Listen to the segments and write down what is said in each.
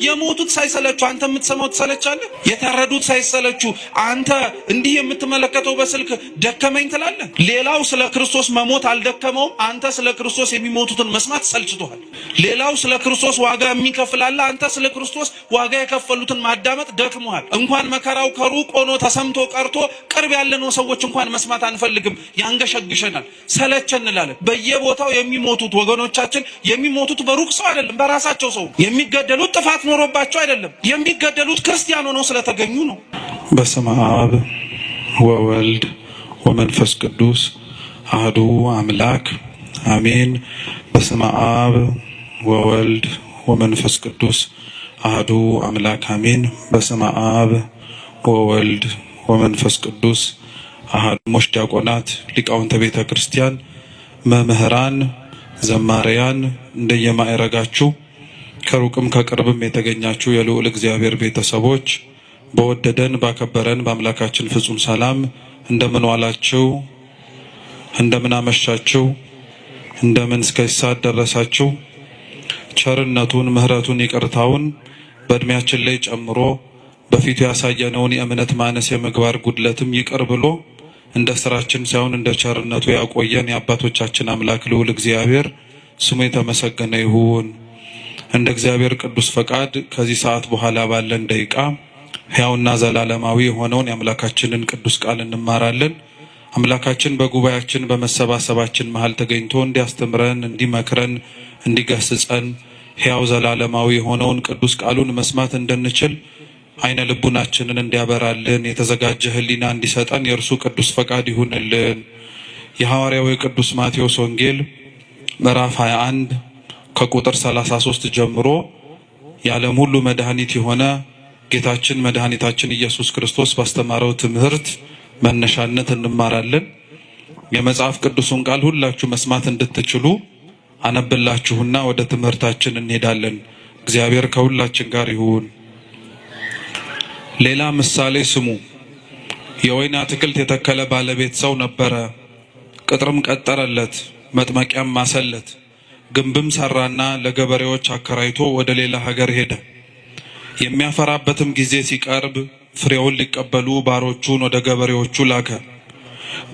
የሞቱት ሳይሰለቹ አንተ የምትሰማው ትሰለቻለህ? የታረዱት ሳይሰለቹ አንተ እንዲህ የምትመለከተው በስልክ ደከመኝ ትላለህ? ሌላው ስለ ክርስቶስ መሞት አልደከመውም፣ አንተ ስለ ክርስቶስ የሚሞቱትን መስማት ሰልችቶሃል። ሌላው ስለ ክርስቶስ ዋጋ የሚከፍል አለ፣ አንተ ስለ ክርስቶስ ዋጋ የከፈሉትን ማዳመጥ ደክሞሃል። እንኳን መከራው ከሩቅ ሆኖ ተሰምቶ ቀርቶ ቅርብ ያለነው ሰዎች እንኳን መስማት አንፈልግም፣ ያንገሸግሸናል፣ ሰለቸን እንላለን። በየቦታው የሚሞቱት ወገኖቻችን የሚሞቱት በሩቅ ሰው አይደለም፣ በራሳቸው ሰው የሚገደሉት ጥፋት ኖሮባቸው አይደለም፣ የሚገደሉት ክርስቲያን ሆነው ስለተገኙ ነው። በስመ አብ ወወልድ ወመንፈስ ቅዱስ አሐዱ አምላክ አሜን። በስመ አብ ወወልድ ወመንፈስ ቅዱስ አሐዱ አምላክ አሜን። በስመ አብ ወወልድ ወመንፈስ ቅዱስ አሐዱ። ሞሽ ዲያቆናት፣ ሊቃውንተ ቤተ ክርስቲያን፣ መምህራን፣ ዘማሪያን እንደየማዕረጋችሁ ከሩቅም ከቅርብም የተገኛችሁ የልዑል እግዚአብሔር ቤተሰቦች በወደደን ባከበረን በአምላካችን ፍጹም ሰላም እንደምን ዋላችሁ? እንደምን አመሻችሁ? እንደምን እስከ ሰዓት ደረሳችሁ? ቸርነቱን፣ ምሕረቱን፣ ይቅርታውን በእድሜያችን ላይ ጨምሮ በፊቱ ያሳየነውን የእምነት ማነስ የምግባር ጉድለትም ይቅር ብሎ እንደ ስራችን ሳይሆን እንደ ቸርነቱ ያቆየን የአባቶቻችን አምላክ ልዑል እግዚአብሔር ስሙ የተመሰገነ ይሁን። እንደ እግዚአብሔር ቅዱስ ፈቃድ ከዚህ ሰዓት በኋላ ባለን ደቂቃ ሕያውና ዘላለማዊ የሆነውን የአምላካችንን ቅዱስ ቃል እንማራለን። አምላካችን በጉባኤያችን በመሰባሰባችን መሃል ተገኝቶ እንዲያስተምረን፣ እንዲመክረን፣ እንዲገስጸን ሕያው ዘላለማዊ የሆነውን ቅዱስ ቃሉን መስማት እንድንችል አይነ ልቡናችንን እንዲያበራልን የተዘጋጀ ሕሊና እንዲሰጠን የእርሱ ቅዱስ ፈቃድ ይሁንልን። የሐዋርያው የቅዱስ ማቴዎስ ወንጌል ምዕራፍ 21 ከቁጥር 33 ጀምሮ የዓለም ሁሉ መድኃኒት የሆነ ጌታችን መድኃኒታችን ኢየሱስ ክርስቶስ ባስተማረው ትምህርት መነሻነት እንማራለን። የመጽሐፍ ቅዱሱን ቃል ሁላችሁ መስማት እንድትችሉ አነብላችሁና ወደ ትምህርታችን እንሄዳለን። እግዚአብሔር ከሁላችን ጋር ይሁን። ሌላ ምሳሌ ስሙ። የወይን አትክልት የተከለ ባለቤት ሰው ነበረ። ቅጥርም ቀጠረለት፣ መጥመቂያም ማሰለት፣ ግንብም ሰራና ለገበሬዎች አከራይቶ ወደ ሌላ ሀገር ሄደ። የሚያፈራበትም ጊዜ ሲቀርብ ፍሬውን ሊቀበሉ ባሮቹን ወደ ገበሬዎቹ ላከ።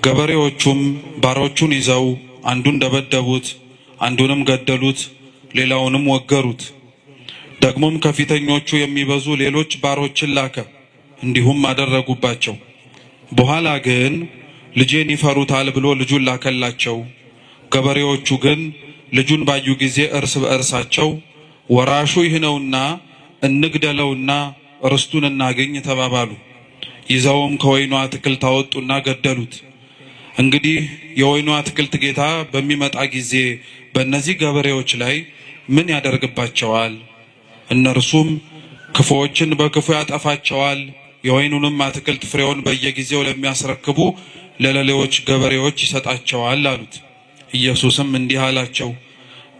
ገበሬዎቹም ባሮቹን ይዘው አንዱን ደበደቡት፣ አንዱንም ገደሉት፣ ሌላውንም ወገሩት። ደግሞም ከፊተኞቹ የሚበዙ ሌሎች ባሮችን ላከ፣ እንዲሁም አደረጉባቸው። በኋላ ግን ልጄን ይፈሩታል ብሎ ልጁን ላከላቸው። ገበሬዎቹ ግን ልጁን ባዩ ጊዜ እርስ በእርሳቸው ወራሹ ይህ ነውና እንግደለውና ርስቱን እናገኝ ተባባሉ። ይዘውም ከወይኑ አትክልት አወጡና ገደሉት። እንግዲህ የወይኑ አትክልት ጌታ በሚመጣ ጊዜ በእነዚህ ገበሬዎች ላይ ምን ያደርግባቸዋል? እነርሱም ክፉዎችን በክፉ ያጠፋቸዋል፣ የወይኑንም አትክልት ፍሬውን በየጊዜው ለሚያስረክቡ ለሌሎች ገበሬዎች ይሰጣቸዋል አሉት። ኢየሱስም እንዲህ አላቸው፣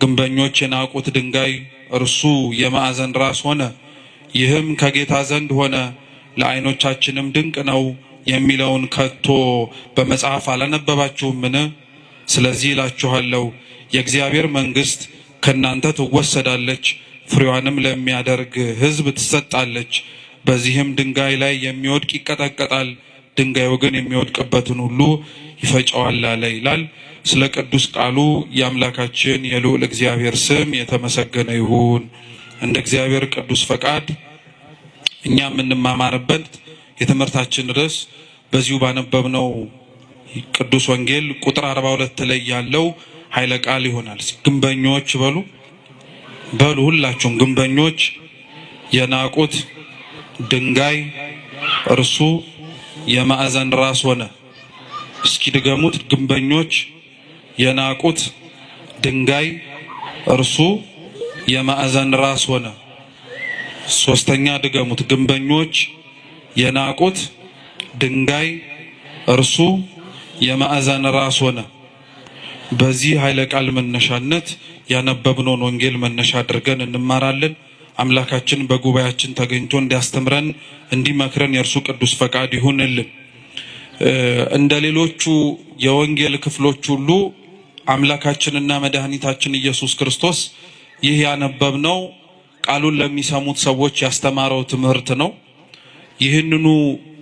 ግንበኞች የናቁት ድንጋይ እርሱ የማዕዘን ራስ ሆነ። ይህም ከጌታ ዘንድ ሆነ፣ ለዓይኖቻችንም ድንቅ ነው የሚለውን ከቶ በመጽሐፍ አላነበባችሁምን? ስለዚህ እላችኋለሁ የእግዚአብሔር መንግሥት ከእናንተ ትወሰዳለች፣ ፍሬዋንም ለሚያደርግ ሕዝብ ትሰጣለች። በዚህም ድንጋይ ላይ የሚወድቅ ይቀጠቀጣል፣ ድንጋዩ ግን የሚወድቅበትን ሁሉ ይፈጨዋል አለ ይላል። ስለ ቅዱስ ቃሉ የአምላካችን የልዑል እግዚአብሔር ስም የተመሰገነ ይሁን። እንደ እግዚአብሔር ቅዱስ ፈቃድ እኛ የምንማማርበት የትምህርታችን ርዕስ በዚሁ ባነበብነው ቅዱስ ወንጌል ቁጥር 42 ላይ ያለው ኃይለ ቃል ይሆናል። ግንበኞች በሉ ሁላችሁም፣ ግንበኞች የናቁት ድንጋይ እርሱ የማዕዘን ራስ ሆነ። እስኪ ድገሙት። ግንበኞች የናቁት ድንጋይ እርሱ የማዕዘን ራስ ሆነ። ሶስተኛ ድገሙት። ግንበኞች የናቁት ድንጋይ እርሱ የማዕዘን ራስ ሆነ። በዚህ ኃይለ ቃል መነሻነት ያነበብነውን ወንጌል መነሻ አድርገን እንማራለን። አምላካችን በጉባኤያችን ተገኝቶ እንዲያስተምረን እንዲመክረን የእርሱ ቅዱስ ፈቃድ ይሁንልን። እንደ ሌሎቹ የወንጌል ክፍሎች ሁሉ አምላካችንና መድኃኒታችን ኢየሱስ ክርስቶስ ይህ ያነበብነው ቃሉን ለሚሰሙት ሰዎች ያስተማረው ትምህርት ነው። ይህንኑ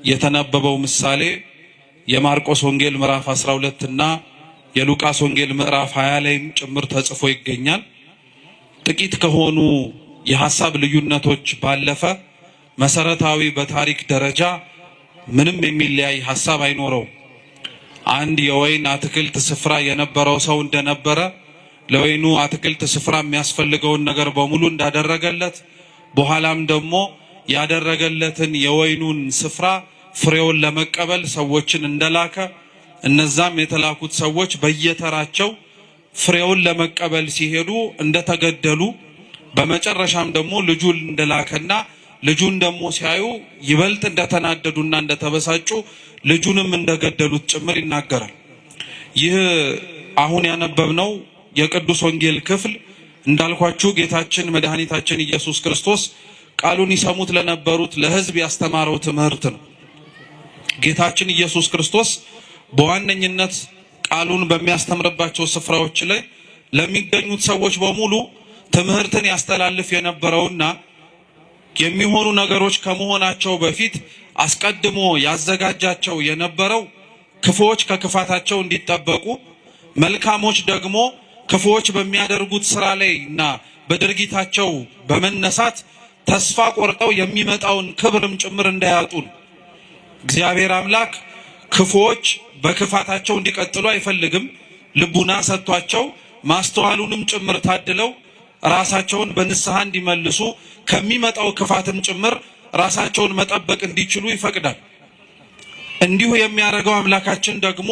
የተነበበው ምሳሌ የማርቆስ ወንጌል ምዕራፍ 12 እና የሉቃስ ወንጌል ምዕራፍ 20 ላይም ጭምር ተጽፎ ይገኛል። ጥቂት ከሆኑ የሐሳብ ልዩነቶች ባለፈ መሰረታዊ በታሪክ ደረጃ ምንም የሚለያይ ሐሳብ አይኖረው። አንድ የወይን አትክልት ስፍራ የነበረው ሰው እንደነበረ ለወይኑ አትክልት ስፍራ የሚያስፈልገውን ነገር በሙሉ እንዳደረገለት በኋላም ደግሞ ያደረገለትን የወይኑን ስፍራ ፍሬውን ለመቀበል ሰዎችን እንደላከ እነዛም የተላኩት ሰዎች በየተራቸው ፍሬውን ለመቀበል ሲሄዱ እንደተገደሉ በመጨረሻም ደግሞ ልጁን እንደላከና ልጁን ደግሞ ሲያዩ ይበልጥ እንደተናደዱና እንደተበሳጩ ልጁንም እንደገደሉት ጭምር ይናገራል። ይህ አሁን ያነበብነው የቅዱስ ወንጌል ክፍል እንዳልኳችሁ ጌታችን መድኃኒታችን ኢየሱስ ክርስቶስ ቃሉን ይሰሙት ለነበሩት ለሕዝብ ያስተማረው ትምህርት ነው። ጌታችን ኢየሱስ ክርስቶስ በዋነኝነት ቃሉን በሚያስተምርባቸው ስፍራዎች ላይ ለሚገኙት ሰዎች በሙሉ ትምህርትን ያስተላልፍ የነበረውና የሚሆኑ ነገሮች ከመሆናቸው በፊት አስቀድሞ ያዘጋጃቸው የነበረው ክፉዎች ከክፋታቸው እንዲጠበቁ፣ መልካሞች ደግሞ ክፉዎች በሚያደርጉት ስራ ላይና በድርጊታቸው በመነሳት ተስፋ ቆርጠው የሚመጣውን ክብርም ጭምር እንዳያጡ። እግዚአብሔር አምላክ ክፉዎች በክፋታቸው እንዲቀጥሉ አይፈልግም። ልቡና ሰጥቷቸው ማስተዋሉንም ጭምር ታድለው ራሳቸውን በንስሐ እንዲመልሱ ከሚመጣው ክፋትም ጭምር ራሳቸውን መጠበቅ እንዲችሉ ይፈቅዳል። እንዲሁ የሚያደርገው አምላካችን ደግሞ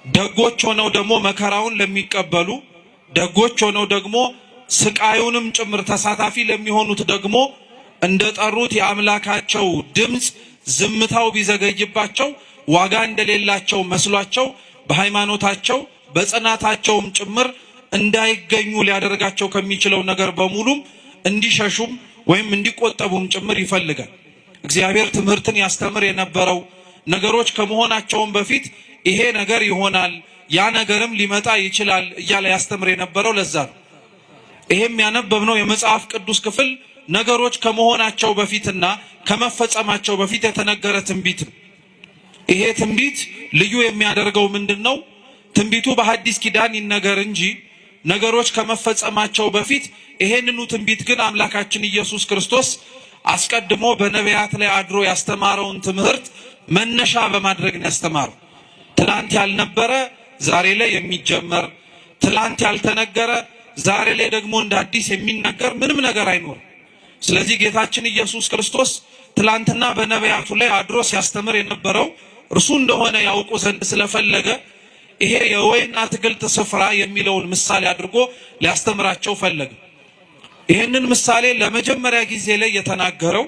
ደጎች ሆነው ደግሞ መከራውን ለሚቀበሉ፣ ደጎች ሆነው ደግሞ ስቃዩንም ጭምር ተሳታፊ ለሚሆኑት ደግሞ እንደጠሩት የአምላካቸው ድምፅ ዝምታው ቢዘገይባቸው ዋጋ እንደሌላቸው መስሏቸው በሃይማኖታቸው በጽናታቸውም ጭምር እንዳይገኙ ሊያደርጋቸው ከሚችለው ነገር በሙሉም እንዲሸሹም ወይም እንዲቆጠቡም ጭምር ይፈልጋል። እግዚአብሔር ትምህርትን ያስተምር የነበረው ነገሮች ከመሆናቸውም በፊት ይሄ ነገር ይሆናል፣ ያ ነገርም ሊመጣ ይችላል እያለ ያስተምር የነበረው ለዛ ነው። ይሄም ያነበብነው የመጽሐፍ ቅዱስ ክፍል ነገሮች ከመሆናቸው በፊትና ከመፈጸማቸው በፊት የተነገረ ትንቢት ነው። ይሄ ትንቢት ልዩ የሚያደርገው ምንድነው? ትንቢቱ በሐዲስ ኪዳን ይነገር እንጂ ነገሮች ከመፈጸማቸው በፊት ይሄንኑ ትንቢት ግን አምላካችን ኢየሱስ ክርስቶስ አስቀድሞ በነቢያት ላይ አድሮ ያስተማረውን ትምህርት መነሻ በማድረግ ነው ያስተማረው። ትላንት ያልነበረ ዛሬ ላይ የሚጀመር፣ ትላንት ያልተነገረ ዛሬ ላይ ደግሞ እንደ አዲስ የሚነገር ምንም ነገር አይኖርም። ስለዚህ ጌታችን ኢየሱስ ክርስቶስ ትላንትና በነቢያቱ ላይ አድሮ ሲያስተምር የነበረው እርሱ እንደሆነ ያውቁ ዘንድ ስለፈለገ ይሄ የወይን አትክልት ስፍራ የሚለውን ምሳሌ አድርጎ ሊያስተምራቸው ፈለገ። ይህንን ምሳሌ ለመጀመሪያ ጊዜ ላይ የተናገረው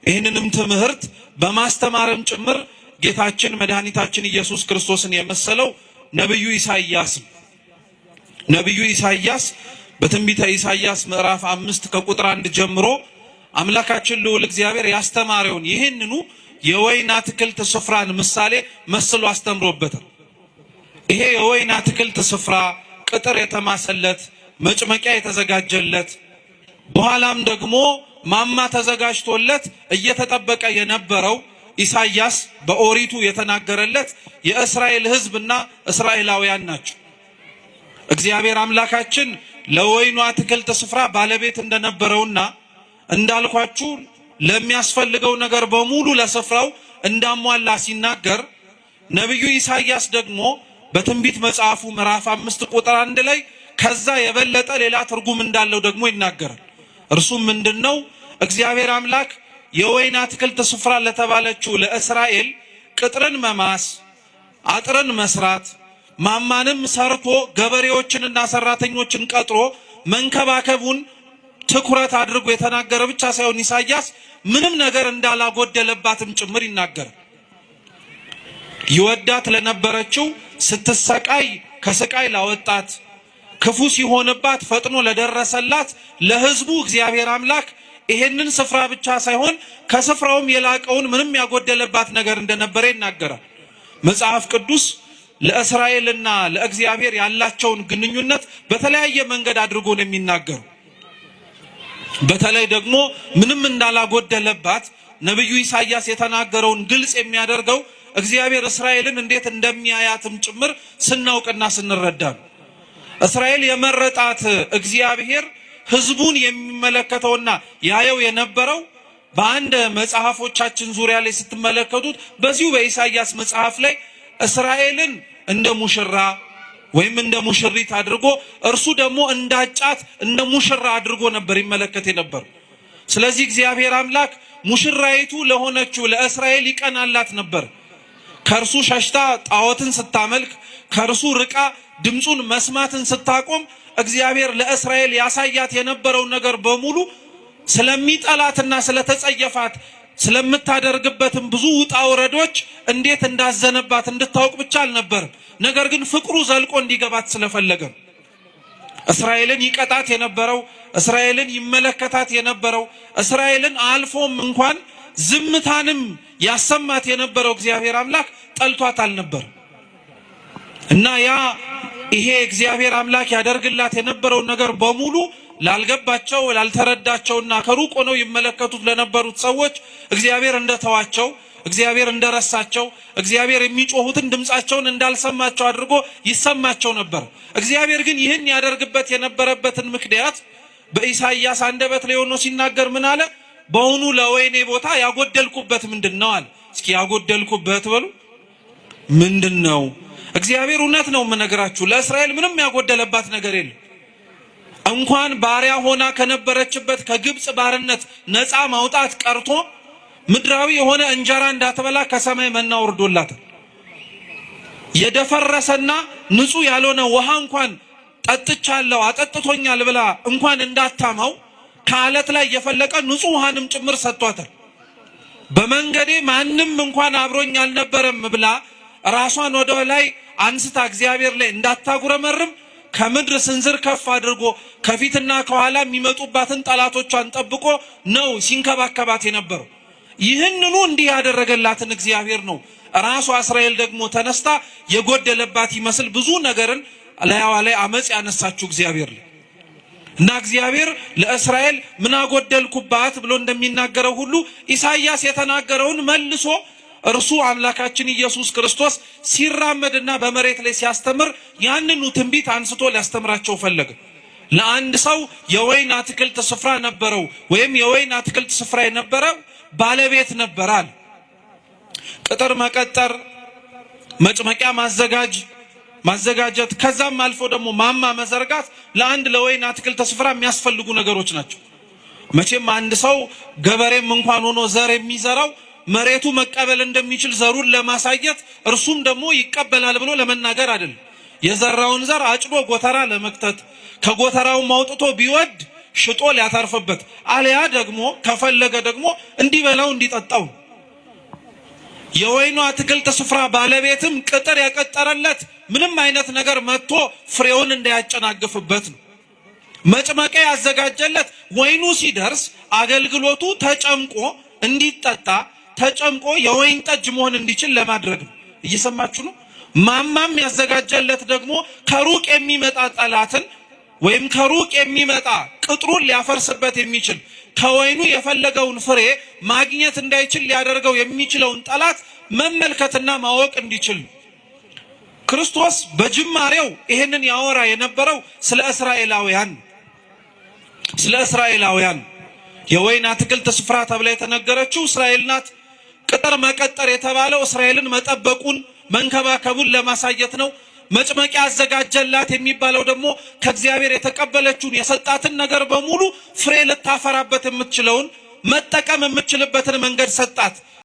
ይህንንም ትምህርት በማስተማርም ጭምር ጌታችን መድኃኒታችን ኢየሱስ ክርስቶስን የመሰለው ነቢዩ ኢሳይያስ። ነቢዩ ኢሳይያስ በትንቢተ ኢሳይያስ ምዕራፍ 5 ከቁጥር 1 ጀምሮ አምላካችን ልዑል እግዚአብሔር ያስተማረውን ይህንኑ የወይን አትክልት ስፍራን ምሳሌ መስሎ አስተምሮበታል። ይሄ የወይን አትክልት ስፍራ ቅጥር የተማሰለት፣ መጭመቂያ የተዘጋጀለት፣ በኋላም ደግሞ ማማ ተዘጋጅቶለት እየተጠበቀ የነበረው ኢሳይያስ በኦሪቱ የተናገረለት የእስራኤል ሕዝብና እስራኤላውያን ናቸው። እግዚአብሔር አምላካችን ለወይኑ አትክልት ስፍራ ባለቤት እንደነበረውና እንዳልኳችሁ ለሚያስፈልገው ነገር በሙሉ ለስፍራው እንዳሟላ ሲናገር ነቢዩ ኢሳይያስ ደግሞ በትንቢት መጽሐፉ ምዕራፍ 5 ቁጥር 1 ላይ ከዛ የበለጠ ሌላ ትርጉም እንዳለው ደግሞ ይናገራል። እርሱም ምንድነው? እግዚአብሔር አምላክ የወይን አትክልት ስፍራ ለተባለችው ለእስራኤል ቅጥርን መማስ፣ አጥርን መስራት፣ ማማንም ሰርቶ ገበሬዎችንና ሰራተኞችን ቀጥሮ መንከባከቡን ትኩረት አድርጎ የተናገረ ብቻ ሳይሆን ኢሳይያስ ምንም ነገር እንዳላጎደለባትም ጭምር ይናገራል። ይወዳት ለነበረችው ስትሰቃይ ከስቃይ ላወጣት፣ ክፉ ሲሆንባት ፈጥኖ ለደረሰላት ለሕዝቡ እግዚአብሔር አምላክ ይሄንን ስፍራ ብቻ ሳይሆን ከስፍራውም የላቀውን ምንም ያጎደለባት ነገር እንደነበረ ይናገራል። መጽሐፍ ቅዱስ ለእስራኤልና ለእግዚአብሔር ያላቸውን ግንኙነት በተለያየ መንገድ አድርጎ ነው የሚናገረው። በተለይ ደግሞ ምንም እንዳላጎደለባት ነብዩ ኢሳይያስ የተናገረውን ግልጽ የሚያደርገው እግዚአብሔር እስራኤልን እንዴት እንደሚያያትም ጭምር ስናውቅና ስንረዳ እስራኤል የመረጣት እግዚአብሔር ህዝቡን የሚመለከተውና ያየው የነበረው በአንድ መጽሐፎቻችን ዙሪያ ላይ ስትመለከቱት በዚሁ በኢሳይያስ መጽሐፍ ላይ እስራኤልን እንደ ሙሽራ ወይም እንደ ሙሽሪት አድርጎ እርሱ ደግሞ እንዳጫት እንደ ሙሽራ አድርጎ ነበር ይመለከት የነበረው። ስለዚህ እግዚአብሔር አምላክ ሙሽራይቱ ለሆነችው ለእስራኤል ይቀናላት ነበር። ከእርሱ ሸሽታ ጣዖትን ስታመልክ ከእርሱ ርቃ ድምጹን መስማትን ስታቆም እግዚአብሔር ለእስራኤል ያሳያት የነበረው ነገር በሙሉ ስለሚጠላትና ስለተጸየፋት ስለምታደርግበትም ብዙ ውጣ ውረዶች እንዴት እንዳዘነባት እንድታውቅ ብቻ አልነበረም። ነገር ግን ፍቅሩ ዘልቆ እንዲገባት ስለፈለገ እስራኤልን ይቀጣት የነበረው እስራኤልን ይመለከታት የነበረው እስራኤልን አልፎም እንኳን ዝምታንም ያሰማት የነበረው እግዚአብሔር አምላክ ጠልቷት አልነበር እና ይሄ እግዚአብሔር አምላክ ያደርግላት የነበረው ነገር በሙሉ ላልገባቸው ላልተረዳቸውና ከሩቅ ሆነው ይመለከቱት ለነበሩት ሰዎች እግዚአብሔር እንደተዋቸው እግዚአብሔር እንደረሳቸው እግዚአብሔር የሚጮሁትን ድምጻቸውን እንዳልሰማቸው አድርጎ ይሰማቸው ነበር። እግዚአብሔር ግን ይህን ያደርግበት የነበረበትን ምክንያት በኢሳይያስ አንደበት ላይ ሆኖ ሲናገር ምን አለ? በእውኑ ለወይኔ ቦታ ያጎደልኩበት ምንድነው አለ። እስኪ ያጎደልኩበት በሉ ምንድነው? እግዚአብሔር እውነት ነው የምነግራችሁ፣ ለእስራኤል ምንም ያጎደለባት ነገር የለም። እንኳን ባሪያ ሆና ከነበረችበት ከግብጽ ባርነት ነፃ ማውጣት ቀርቶ ምድራዊ የሆነ እንጀራ እንዳትበላ ከሰማይ መና ወርዶላታል። የደፈረሰና ንጹህ ያልሆነ ውሃ እንኳን ጠጥቻለሁ አጠጥቶኛል ብላ እንኳን እንዳታማው ከአለት ላይ የፈለቀ ንጹህ ውሃንም ጭምር ሰጥቷታል። በመንገዴ ማንም እንኳን አብሮኝ አልነበረም ብላ ራሷን ወደ ላይ አንስታ እግዚአብሔር ላይ እንዳታጉረመርም ከምድር ስንዝር ከፍ አድርጎ ከፊትና ከኋላ የሚመጡባትን ጠላቶቿን ጠብቆ ነው ሲንከባከባት የነበረው። ይህንኑ እንዲህ ያደረገላትን እግዚአብሔር ነው ራሷ እስራኤል ደግሞ ተነስታ የጎደለባት ይመስል ብዙ ነገርን ላይዋ ላይ አመጽ ያነሳችው እግዚአብሔር ላይ እና እግዚአብሔር ለእስራኤል ምን አጎደልኩባት ብሎ እንደሚናገረው ሁሉ ኢሳይያስ የተናገረውን መልሶ እርሱ አምላካችን ኢየሱስ ክርስቶስ ሲራመድና በመሬት ላይ ሲያስተምር ያንኑ ትንቢት አንስቶ ሊያስተምራቸው ፈለገ። ለአንድ ሰው የወይን አትክልት ስፍራ ነበረው ወይም የወይን አትክልት ስፍራ የነበረው ባለቤት ነበራል። ቅጥር መቀጠር፣ መጭመቂያ ማዘጋጀት ከዛም አልፎ ደግሞ ማማ መዘርጋት ለአንድ ለወይን አትክልት ስፍራ የሚያስፈልጉ ነገሮች ናቸው። መቼም አንድ ሰው ገበሬም እንኳን ሆኖ ዘር የሚዘራው መሬቱ መቀበል እንደሚችል ዘሩን ለማሳየት እርሱም ደግሞ ይቀበላል ብሎ ለመናገር አይደለም። የዘራውን ዘር አጭዶ ጎተራ ለመክተት ከጎተራው ማውጥቶ ቢወድ ሽጦ ሊያተርፍበት አለያ ደግሞ ከፈለገ ደግሞ እንዲበላው እንዲጠጣው። የወይኑ አትክልት ስፍራ ባለቤትም ቅጥር የቀጠረለት ምንም አይነት ነገር መጥቶ ፍሬውን እንዳያጨናግፍበት ነው። መጭመቂያ ያዘጋጀለት ወይኑ ሲደርስ አገልግሎቱ ተጨምቆ እንዲጠጣ ተጨምቆ የወይን ጠጅ መሆን እንዲችል ለማድረግ ነው። እየሰማችሁ ነው። ማማም ያዘጋጀለት ደግሞ ከሩቅ የሚመጣ ጠላትን ወይም ከሩቅ የሚመጣ ቅጥሩን ሊያፈርስበት የሚችል ከወይኑ የፈለገውን ፍሬ ማግኘት እንዳይችል ሊያደርገው የሚችለውን ጠላት መመልከትና ማወቅ እንዲችል። ክርስቶስ በጅማሬው ይህንን ያወራ የነበረው ስለ እስራኤላውያን የወይን አትክልት ስፍራ ተብላ የተነገረችው እስራኤል ናት። ቅጥር መቀጠር የተባለው እስራኤልን መጠበቁን መንከባከቡን ለማሳየት ነው። መጭመቂያ አዘጋጀላት የሚባለው ደግሞ ከእግዚአብሔር የተቀበለችውን የሰጣትን ነገር በሙሉ ፍሬ ልታፈራበት የምትችለውን መጠቀም የምትችልበትን መንገድ ሰጣት።